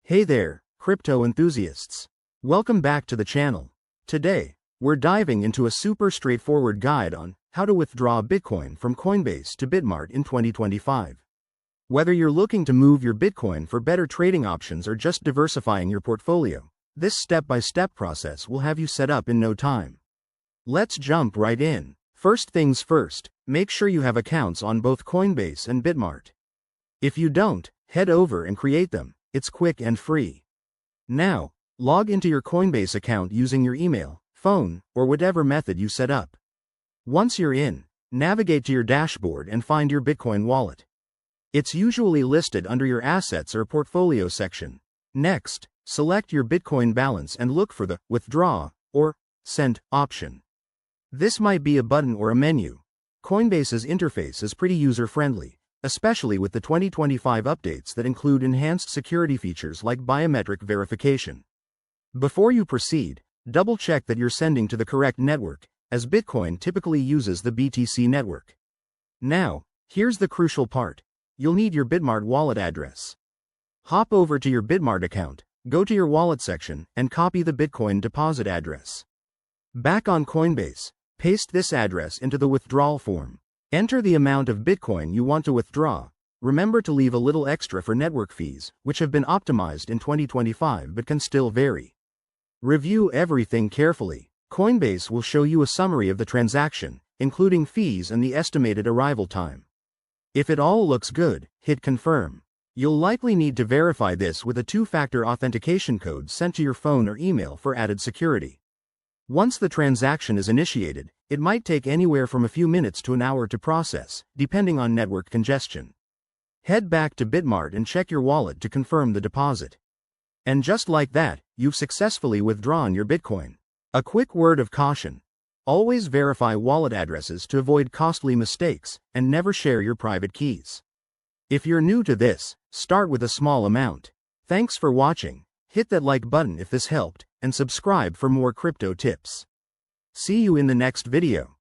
Hey there, crypto enthusiasts. Welcome back to the channel. Today, we're diving into a super straightforward guide on how to withdraw Bitcoin from Coinbase to Bitmart in 2025. Whether you're looking to move your Bitcoin for better trading options or just diversifying your portfolio, this step-by-step process will have you set up in no time. Let's jump right in. First things first, make sure you have accounts on both Coinbase and Bitmart. If you don't, head over and create them. It's quick and free. Now, log into your Coinbase account using your email, phone, or whatever method you set up. Once you're in, navigate to your dashboard and find your Bitcoin wallet. It's usually listed under your Assets or Portfolio section. Next, select your Bitcoin balance and look for the Withdraw or Send option. This might be a button or a menu. Coinbase's interface is pretty user-friendly, especially with the 2025 updates that include enhanced security features like biometric verification. Before you proceed, double-check that you're sending to the correct network, as Bitcoin typically uses the BTC network. Now, here's the crucial part. You'll need your Bitmart wallet address. Hop over to your Bitmart account, go to your wallet section, and copy the Bitcoin deposit address. Back on Coinbase, paste this address into the withdrawal form. Enter the amount of Bitcoin you want to withdraw. Remember to leave a little extra for network fees, which have been optimized in 2025 but can still vary. Review everything carefully. Coinbase will show you a summary of the transaction, including fees and the estimated arrival time. If it all looks good, hit confirm. You'll likely need to verify this with a two-factor authentication code sent to your phone or email for added security. Once the transaction is initiated, it might take anywhere from a few minutes to an hour to process, depending on network congestion. Head back to Bitmart and check your wallet to confirm the deposit. And just like that, you've successfully withdrawn your Bitcoin. A quick word of caution. Always verify wallet addresses to avoid costly mistakes, and never share your private keys. If you're new to this, start with a small amount. Thanks for watching. Hit that like button if this helped, and subscribe for more crypto tips. See you in the next video.